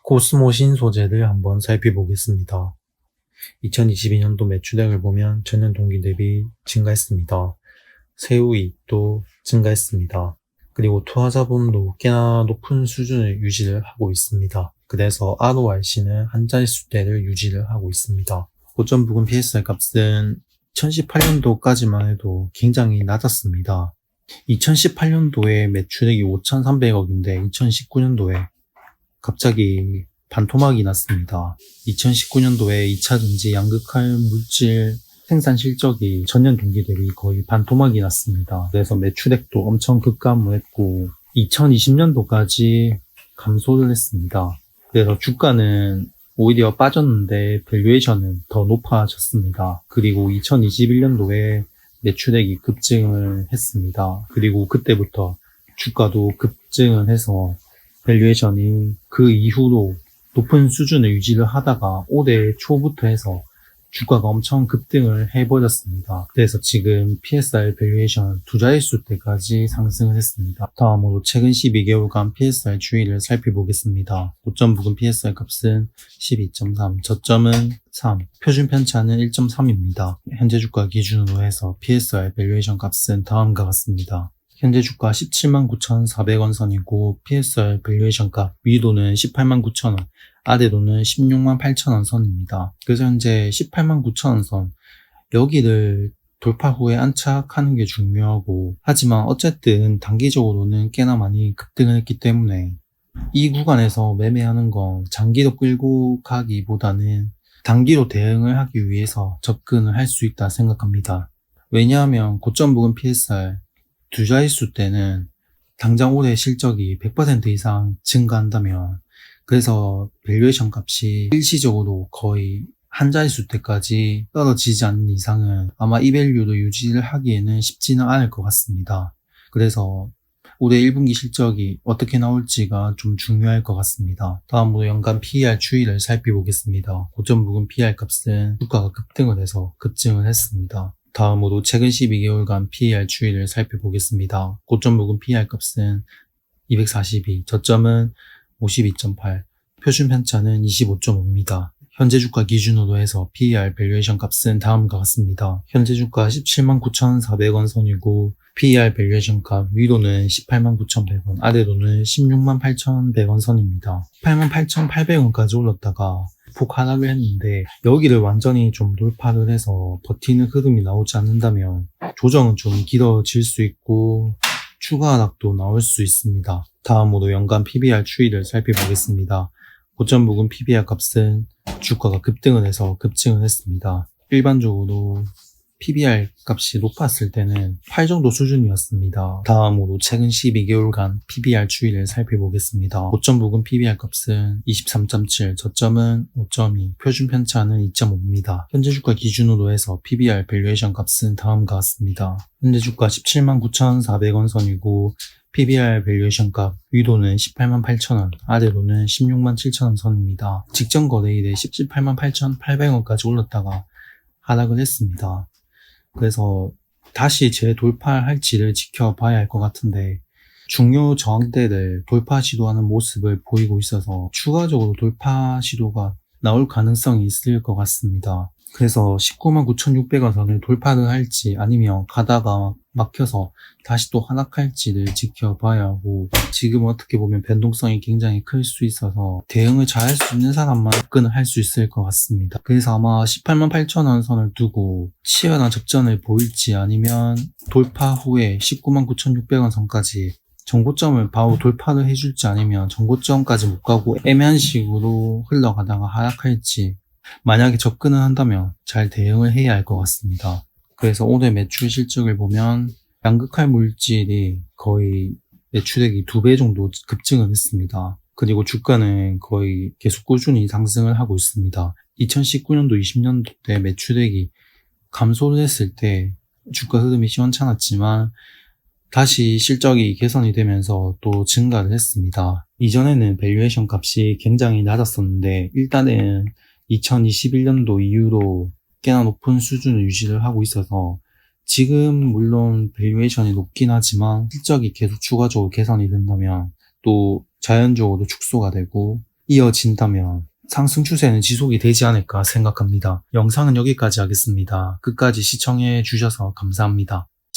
코스모 신소재를 한번 살펴보겠습니다. 2022년도 매출액을 보면 전년 동기 대비 증가했습니다. 세후이익도 증가했습니다. 그리고 투하자본도 꽤나 높은 수준을 유지를 하고 있습니다. 그래서 ROIC는 한 자릿수대를 유지를 하고 있습니다. 고점 부근 PSR 값은 2018년도까지만 해도 굉장히 낮았습니다. 2018년도에 매출액이 5,300억인데 2019년도에 갑자기 반토막이 났습니다. 2019년도에 2차전지 양극할 물질 생산 실적이 전년 동기 대비 거의 반토막이 났습니다. 그래서 매출액도 엄청 급감했고 2020년도까지 감소를 했습니다. 그래서 주가는 오히려 빠졌는데 밸류에이션은 더 높아졌습니다. 그리고 2021년도에 매출액이 급증을 했습니다. 그리고 그때부터 주가도 급증을 해서 밸류에이션이 그 이후로 높은 수준을 유지를 하다가 올해 초부터 해서 주가가 엄청 급등을 해버렸습니다. 그래서 지금 PSR 밸류에이션 두 자릿수 때까지 상승을 했습니다. 다음으로 최근 12개월간 PSR 추이를 살펴보겠습니다. 고점 부근 PSR 값은 12.3, 저점은 3, 표준 편차는 1.3입니다. 현재 주가 기준으로 해서 PSR 밸류에이션 값은 다음과 같습니다. 현재 주가 179,400원 선이고 PSR 밸류에이션 값 위도는 189,000원, 아래로는 168,000원 선입니다. 그래서 현재 189,000원 선 여기를 돌파 후에 안착하는 게 중요하고, 하지만 어쨌든 단기적으로는 꽤나 많이 급등을 했기 때문에 이 구간에서 매매하는 건 장기로 끌고 가기보다는 단기로 대응을 하기 위해서 접근을 할 수 있다 생각합니다. 왜냐하면 고점 부근 PSR 두 자릿수 때는 당장 올해 실적이 100% 이상 증가한다면, 그래서 밸류에이션 값이 일시적으로 거의 한 자릿수 때까지 떨어지지 않는 이상은 아마 이 밸류를 유지를 하기에는 쉽지는 않을 것 같습니다. 그래서 올해 1분기 실적이 어떻게 나올지가 좀 중요할 것 같습니다. 다음으로 연간 PER 추이를 살펴보겠습니다. 고점 부근 PER 값은 주가가 급등을 해서 급증을 했습니다. 다음으로 최근 12개월간 PER 추이를 살펴보겠습니다. 고점 부근 PER 값은 242, 저점은 52.8, 표준 편차는 25.5입니다. 현재 주가 기준으로 해서 PER 밸류에이션 값은 다음과 같습니다. 현재 주가 179,400원 선이고 PER 밸류에이션 값 위로는 189,100원, 아래로는 168,100원 선입니다. 188,800원까지 올랐다가 폭 하락을 했는데 여기를 완전히 좀 돌파를 해서 버티는 흐름이 나오지 않는다면 조정은 좀 길어질 수 있고 추가 하락도 나올 수 있습니다. 다음으로 연간 PBR 추이를 살펴보겠습니다. 고점 부근 PBR 값은 주가가 급등을 해서 급증을 했습니다. 일반적으로 PBR 값이 높았을 때는 8 정도 수준이었습니다. 다음으로 최근 12개월간 PBR 추이를 살펴보겠습니다. 고점 부근 PBR 값은 23.7, 저점은 5.2, 표준 편차는 2.5입니다. 현재 주가 기준으로 해서 PBR 밸류에이션 값은 다음과 같습니다. 현재 주가 179,400원 선이고 PBR 밸류에이션 값 위로는 188,000원, 아래로는 167,000원 선입니다. 직전 거래일에 188,800원까지 올랐다가 하락을 했습니다. 그래서 다시 재돌파할지를 지켜봐야 할 것 같은데 중요 저항대를 돌파 시도하는 모습을 보이고 있어서 추가적으로 돌파 시도가 나올 가능성이 있을 것 같습니다. 그래서 199,600원 선을 돌파를 할지 아니면 가다가 막혀서 다시 또 하락할지를 지켜봐야 하고, 지금 어떻게 보면 변동성이 굉장히 클 수 있어서 대응을 잘 할 수 있는 사람만 접근을 할 수 있을 것 같습니다. 그래서 아마 188,000원 선을 두고 치열한 접전을 보일지 아니면 돌파 후에 199,600원 선까지 정고점을 바로 돌파를 해줄지 아니면 정고점까지 못 가고 애매한 식으로 흘러가다가 하락할지, 만약에 접근을 한다면 잘 대응을 해야 할 것 같습니다. 그래서 올해 매출 실적을 보면 양극할 물질이 거의 매출액이 2배 정도 급증을 했습니다. 그리고 주가는 거의 계속 꾸준히 상승을 하고 있습니다. 2019년도, 20년도 때 매출액이 감소를 했을 때 주가 흐름이 시원찮았지만 다시 실적이 개선이 되면서 또 증가를 했습니다. 이전에는 밸류에이션 값이 굉장히 낮았었는데 일단은 2021년도 이후로 꽤나 높은 수준을 유지를 하고 있어서 지금 물론 밸류에이션이 높긴 하지만 실적이 계속 추가적으로 개선이 된다면 또 자연적으로 축소가 되고 이어진다면 상승 추세는 지속이 되지 않을까 생각합니다. 영상은 여기까지 하겠습니다. 끝까지 시청해 주셔서 감사합니다.